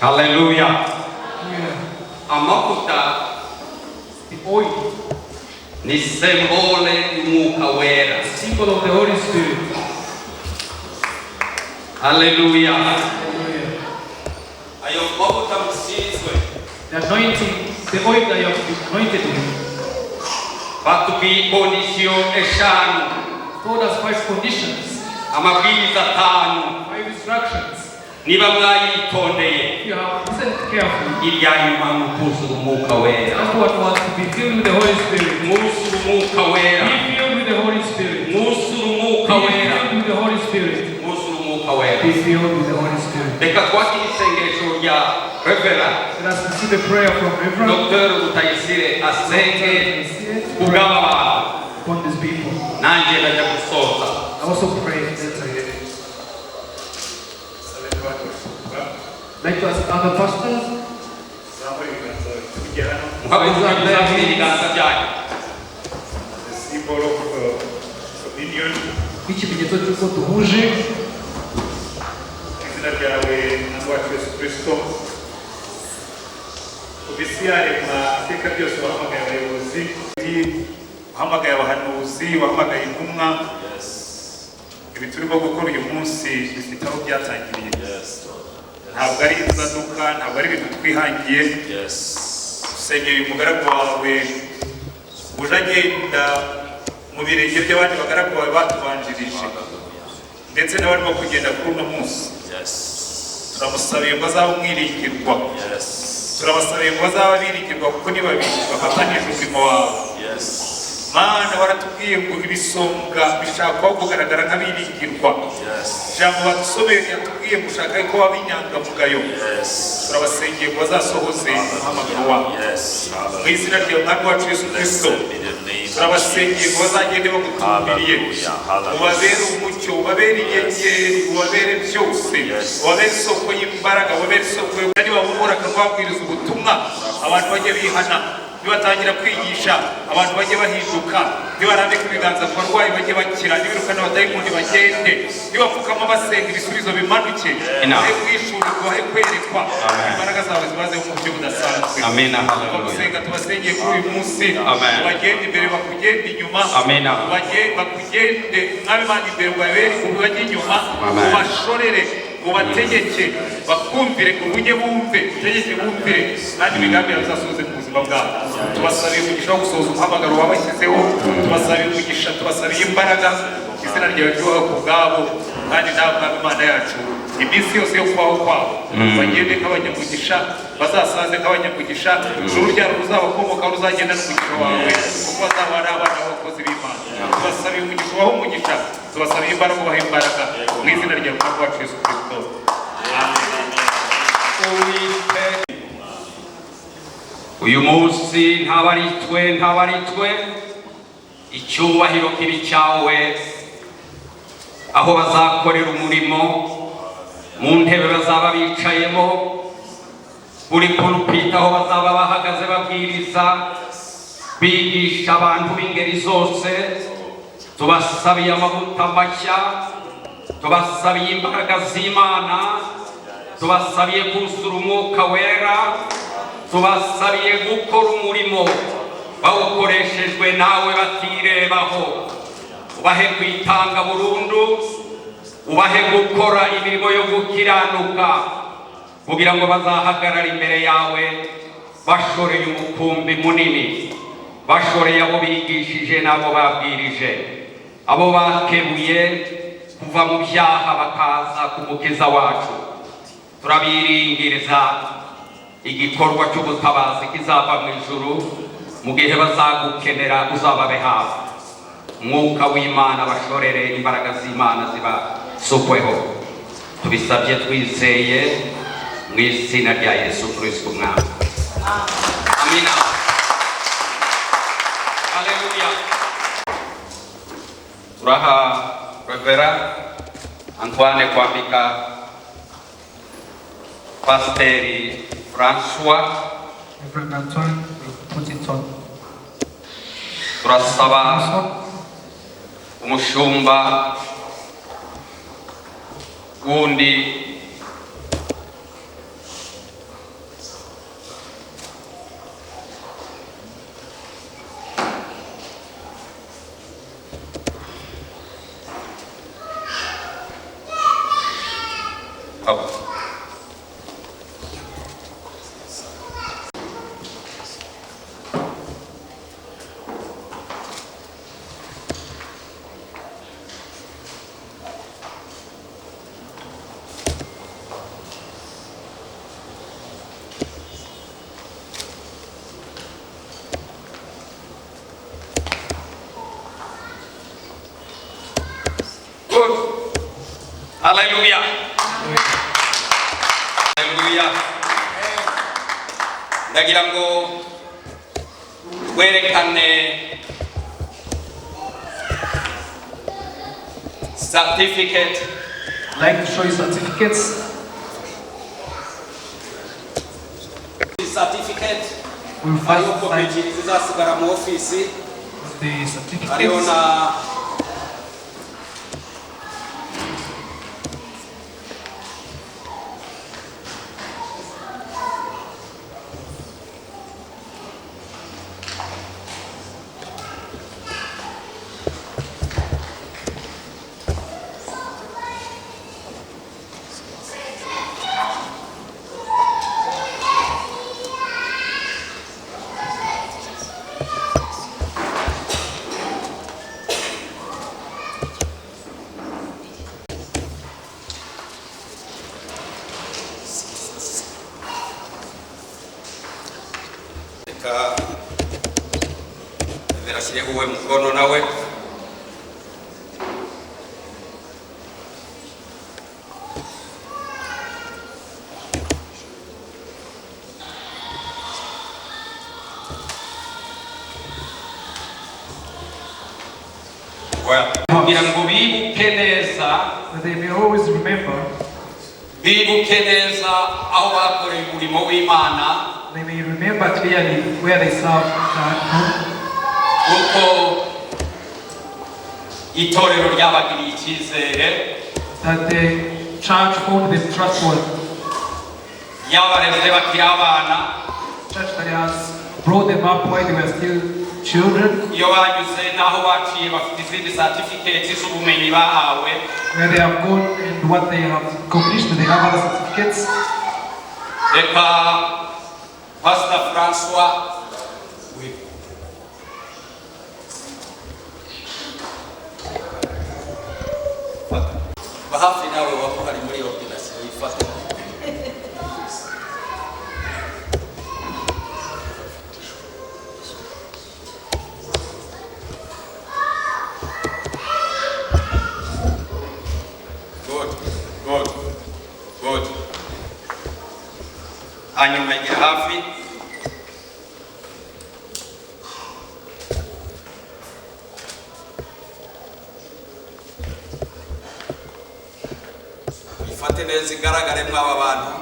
Hallelujah. Amavuta, the oil, ni symbole y'umwuka wera. symbol of the Holy Spirit. Hallelujah. Hallelujah. Ayo mavuta musizwe. The anointing, the oil that you have been anointed with. Batubi condition eshanu. God has 5 conditions, Amabwiriza 5. 5 instructions. Niba mwayitondeye. If you have listened carefully, Iryanyuma mukuzura umwuka wera. that's what wants to be filled with the Holy Spirit. Musura umwuka wera. Be filled with the Holy Spirit. Musura umwuka Be wera. filled with the Holy Spirit. Musura umwuka wera. Be filled with the Holy Spirit. Reka twakire isengesho rya Reverend Let us receive a prayer from Reverend Dr. Rutayisire asenge kubw'abantu. upon these people. Nanjye ndajya gusoza. I also pray that like to ask other pastors, Muhaguruke muzamure ibiganza byanyu. nk'ikimenyetso cy'uko duhuje izina ryawe na rwacu Yesu Kristo. Ubisiyare mu iteka byose wahamagaye abayobozi, wahamagaye abahanuzi, wahamagaye intumwa. Ibi turimo gukora uyu munsi bifite aho byatangiriye. Ntabwo ari inzaduka, ntabwo ari ibintu twihangiye. Usengeye uyu mugaragu wawe uje agenda mu birenge by'abandi bagaragu bawe batubanjirije, ndetse n'abarimo kugenda kuri uno munsi. Turamusabiye ngo azaba umwiringirwa, turabasabiye ngo bazaba biringirwa, kuko ni babiri bafatanyije umurimo wawe. Mana, waratubwiye ngo ibisonga bishaka kugaragara nk'abiringirwa. Ijambo badusomeye yatubwiye ngo ushaka ko waba inyangamugayo. Turabasengeye ngo bazasohoze umuhamagaro wawe mu izina rya Mwami wacu Yesu Kristo. Turabasengeye ngo bazagende bagutumbiriye, ubabere umucyo, ubabere inyenyeri, ubabere byose, ubabere isoko y'imbaraga, ubabere isoko nibabura akababwiriza ubutumwa, abantu bajye bihana, nibatangira kwigisha abantu bajye bahinduka, nibarambika ibiganza ku barwayi bajye bakira, nibirukana abadayimoni bagende, nibapfukama basenga ibisubizo bimanuke, bahe kwishurirwa, bahe kwerekwa, imbaraga zawe zibazeho mu buryo budasanzwe. Bagusenga tubasengeye kuri uyu munsi, bagende imbere bakugende inyuma, bakugende Mwami Imana imbere ubabere, ubajye inyuma, ubashorere, ubategeke, bakumvire, ubuge bumve, utegeke bumvire, kandi imigambi yawe izasohoze mu buzima bwabo. Tubasabiye umugisha wo gusohoza umuhamagaro wabashyizeho, tubasabiye umugisha, tubasabiye imbaraga, izina ryawe ryubahe ku bwabo, kandi nawe Mwami Imana yacu iminsi yose yo kubaho kwabo bagende nk'abanyamugisha, bazasaze nk'abanyamugisha, urubyaro ruzabakomokaho ruzagenda n'umugisha wawe, kuko bazaba ari abana b'abakozi b'Imana. Tubasabiye umugisha, ubahe umugisha, tubasabiye imbaraga, ubahe imbaraga, mu izina rya Mwami wacu Yesu Kristo. Uyu munsi ntabaritwe icyubahiro kiri cyawe, aho bazakorera umurimo, mu ntebe bazaba bicayemo, buri pulpita aho bazaba bahagaze babwiriza, bigisha abantu b'ingeri zose. Tubasabiye amavuta mashya, tubasabiye imbaraga z'Imana, tubasabiye kuzura umwuka wera, tubasabiye gukora umurimo bawukoreshejwe nawe batirebaho. Ubahe kwitanga burundu, ubahe gukora imirimo yo gukiranuka, kugira ngo bazahagarara imbere yawe bashoreye umukumbi munini, bashoreye abo bigishije n'abo babwirije, abo bakebuye kuva mu byaha bakaza ku mukiza wacu. Turabiringiriza igikorwa cy'ubutabazi kizava mu ijuru, mu gihe bazagukenera uzababe hafi. Mwuka w'Imana bashorere, imbaraga z'Imana zibasukweho. Tubisabye twizeye mu izina rya Yesu Kristo Umwami. Amina. Haleluya. Turaha Reverend Antoine kwambika Pasiteri Francois. Reverend Antoine will put it on. Turasaba umushumba wundi Hallelujah. Hallelujah. Ndagira ngo werekane certificate. I'd like to show you certificates. Certificate. We'll Hariho first kopi like zizasigara mu ofisi. the Hariho certificates. na verashyire uwe mukono nawe. Kugira ngo bibuke neza, That they may always remember, bibuke neza aho bakoreye umurimo w'Imana. they may remember clearly where they serve God, Kuko itorero ryabagiriye icyizere, that the church found them trustworthy, yabareze bakiri abana, church that has brought them up while they were still children, iyo banyuze n'aho baciye bafite izindi certificate z'ubumenyi bahawe. where they have gone and what they have accomplished, they have other certificates. Reka Pastor Francois bahafi nawe wako hari muri ordination yifata. Good. Hanyuma igira hafi. Ifate neza igaragare mw'aba bantu.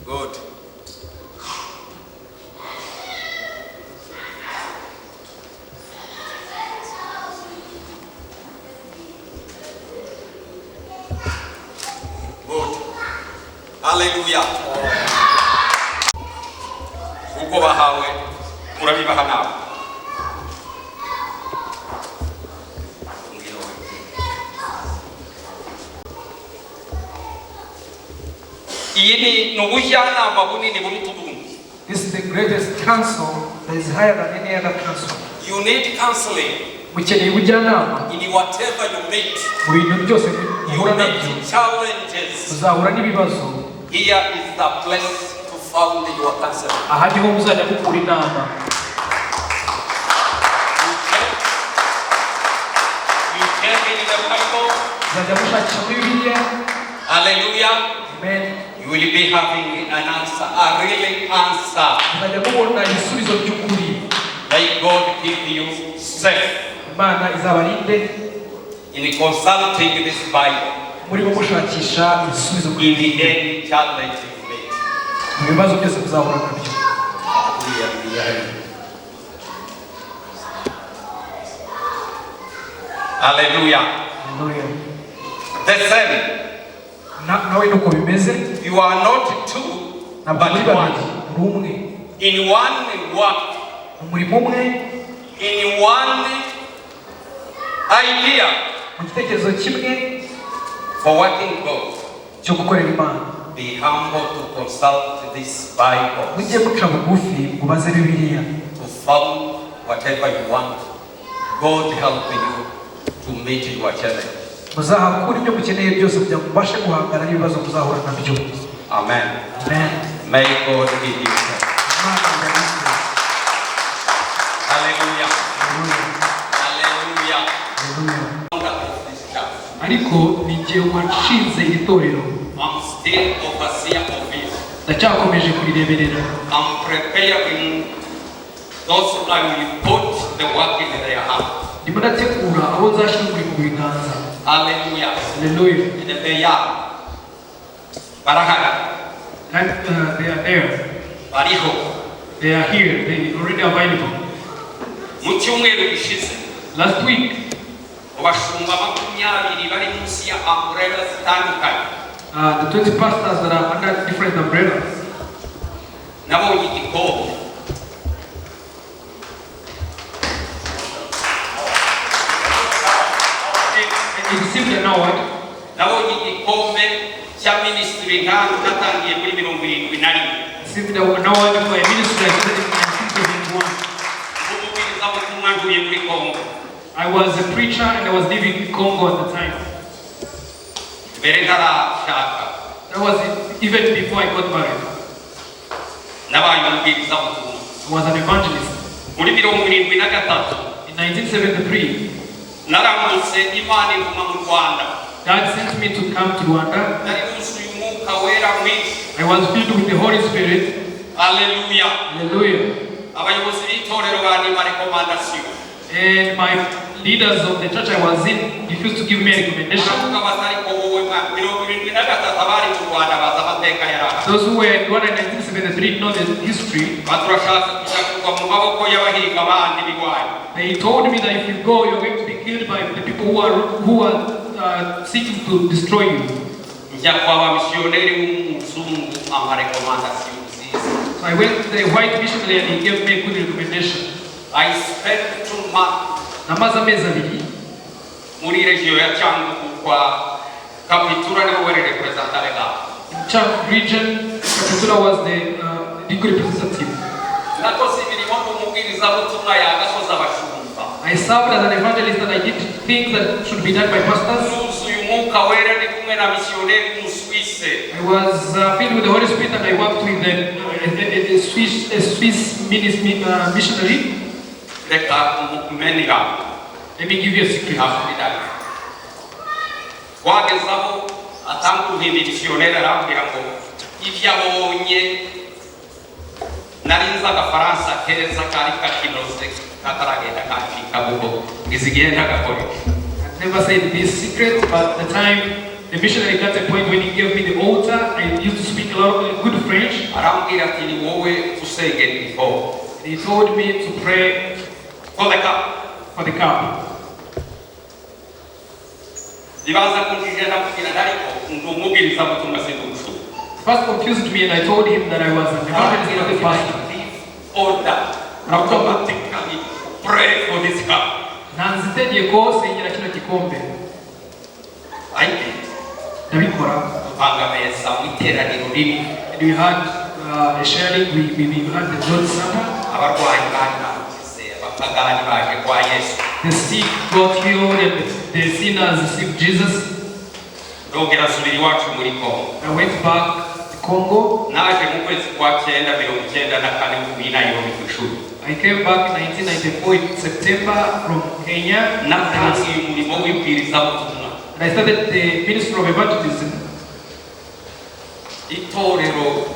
Good. Hallelujah. Uko bahawe urabibaha nawe. Iyi ni ubujyanama bunini buruta ubundi. This is the greatest counsel that is higher than any other counsel. You need counseling Mukeneye ubujyanama in whatever you meet. mu bintu byose You muhura nabyo, meet challenges. uzahura n'ibibazo. Here is the place to found your counseling. Aha niho muzajya mukura inama. You check in the Bible. Muzajya mushakisha muri Bibiliya. Hallelujah. Amen. You will be having an answer, a real answer. Muzajya mubona ibisubizo by'ukuri. May God give you strength Imana izabarinde in consulting this Bible. murimo mushakisha ibisubizo In the end, challenge you meet. mu bibazo byose muzahura nabyo. Hallelujah. Hallelujah. The same. Nawe nuko bimeze, You are not two, ntabwo muri but babiri, one. muri umwe. In one work, Umurimo umwe, in one idea mu gitekerezo kimwe for working God. cyo gukorera Imana. Be humble to consult this Bible Mujye muca bugufi mubaze Bibiliya. to found whatever you want. God help you to meet your challenge. Muzahakura ibyo mukeneye byose kugira ngo mubashe guhangana n'ibibazo muzahura nabyo. Amen. Amen. May God give you strength. Imana ibarinde. Hallelujah. Hallelujah. Hallelujah. Hallelujah. Founder of this church. I ariko ni igihe washinze itorero. I'm still overseer of it. Ndacyakomeje kurireberera. I'm preparing those who will put the work in their hand. Ndimo ndategura abo nzashyira umurimo mu biganza. Hallelujah. Hallelujah. And they are barahari. And they are there. Bariho. They are here. They already available. Mu cyumweru gishize. Last week, abashumba 20 bari munsi ya umbrella zitandukanye. The 20 pastors that are under different umbrellas. Nabonye igikombe. He received an award. Nabonye igikombe cya ministry ntango natangiye muri 71. Received an award for a ministry I started in 1971. Ububwirizabutumwa nduye muri Congo. I was a preacher and I was living in Congo at the time. Mbere ntarashaka. That was even before I got married. Nabaye umubwirizabutumwa. I was an evangelist. Muri 73. In 1973, narambutse Imana ivuma mu Rwanda. God sent me to come to Rwanda. Nari yuzuye umwuka wera mwinshi. I was filled with the Holy Spirit. Hallelujah. Hallelujah. Abayobozi b'itorero banima recommendation. And my leaders of the church I was in refused to give me a recommendation. Those who were in Rwanda in 1973 know the history. They told me that if you go, you're going to be killed by the people who are seeking to destroy you. So I went to the white missionary and he gave me a good recommendation. I spent 2 months Namaza amezi abiri muri region ya Cyangugu kwa Kapitura niwe wari representative ngaho. In Cyangugu region, Kapitura was the legal representative. Nakoze imirimo n'umubwirizabutumwa yagasoza abashumba. I served as an evangelist and I did things that should be done by pastors. Nuzuye umwuka wera ndi kumwe na missionary w'Umusuisse. I was filled with the Holy Spirit and I worked with a Swiss missionary. Let me give you a secret. Wagezabo atangu hindi missionary arambwira ngo ibyo abonye narinza agafaransa keza kari kakinoze kataragenda kafika bugo ngizigenda gakore. I never said this secret, but the time the missionary got a point when he gave me the altar, I used to speak a lot of good French. Arambwira ati ni wowe usengera before. He told me to pray for the cup. For the cup. First confused me and I told him that I was an evangelist, not a pastor. Order. Automatically pray for this cup. Nanzitegeye ko sengera kino gikombe. I did. Ndabikora. Tupanga meza mu iteraniro rinini. We had a sharing, we had the Lord's Supper. Abarwayi bana abapagani baje kwa Yesu. The sick got healed and the sinners received Jesus. Ndongera subiri wacu muri Congo. I went back to Congo. Naje mu kwezi kwa 1994 mu Nairobi kwishuri. I came back in 1994 in September from Kenya. Natangiye umurimo w'ibwirizabutumwa. And I started the ministry of evangelism. Itorero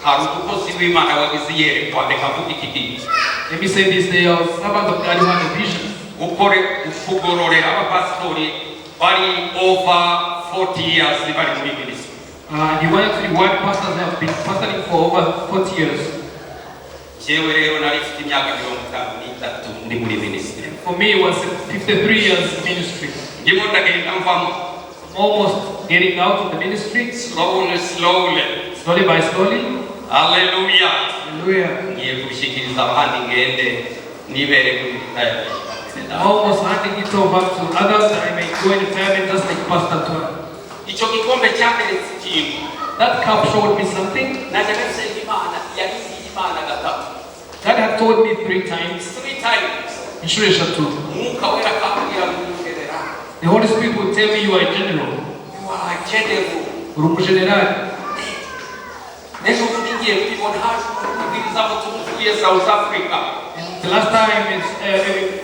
hari umukozi w'Imana wagize yerekwa reka mvuge iki gihe. Let me say this, they are servants of God who have a vision. Ukore ufugororera abapastori bari over 40 years bari muri ministry. He wanted to reward pastors that have been pastoring for over 40 years. Jewe rero nari mfite imyaka 53 ndi muri ministry. For me it was 53 years ministry. Ndimo ndagenda mvamo. Almost getting out of the ministry. Slowly. Slowly by slowly. Hallelujah. Hallelujah. Ngiye kubishikiriza abandi ngende nibere muri almost handing it over to others that I may go in retirement just like Pastor Tua. Icho gikombe cyateretse ikintu. That cup showed me something. Naje nsenga Imana yagize Imana gatatu. God had told me 3 times. 3 times. Inshuro eshatu. Umwuka wera akambwira ngo general. The Holy Spirit will tell me you are a general. You are a general. Uri umugeneral. Nejo ngiye kubibona haje kubwiriza abatumwa South Africa. The last time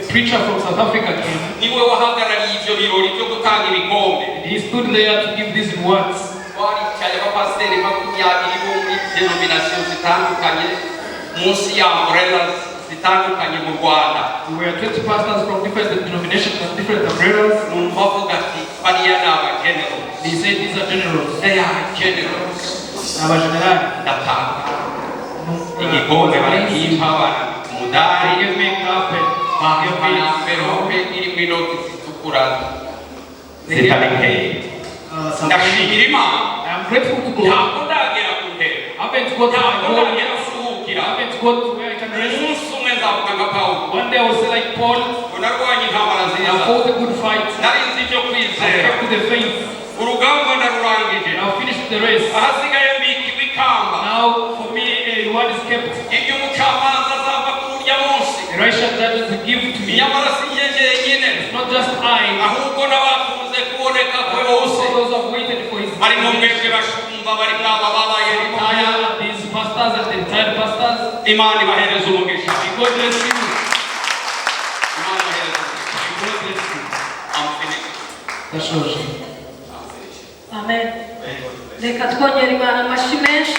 preacher from South Africa came. niwe wahagarariye ibyo birori byo gutanga ibikombe. He stood there to give these words. Twaricaye abapasiteri 20 bo muri denomination zitandukanye munsi ya umbrellas zitandukanye mu Rwanda. We were 20 pastors from different denominations and different umbrellas. Numva avuga ati bariya ni abagenerals. He said these are generals. They are generals. Abagenerali. Ndatanga igikombe barakimpa umudari They gave me a carpet. envelope irimo inoti zitukura zitari nkeya. Ndashimira Imana. I am grateful to God. Ntabwo ndagera ku ntebe. I haven't got to my Ntabwo goal. ndagera kuruhukira. I haven't got to where I can rest. Umunsi umwe nzavuga nka Pawulo. One day I will say like Paul, Narwanye intambara I nziza. fought a good fight. Nari nzi icyo I kwizera. kept to the faith. Urugamba ndarurangije. I finished the race. Ahasigaye mbikirwa ikamba. Now for me a reward is kept. Ibyo umucamanza azava kuri urya munsi. The righteous judge will give to me. Nyamara si njye jyenyine. Not just I. Ahubwo n'abakunze kuboneka kwe bose. Also those who have waited for his Harimo mwebwe bashumba bari mwaba babaye ritaya. these pastors and the retired pastors. Imana ibahereze umugisha. God bless you. Imana ibahereze umugisha. God bless you. I'm finished. Ndashoje. I'm finished. Amen. Reka twongere Imana amashyi menshi.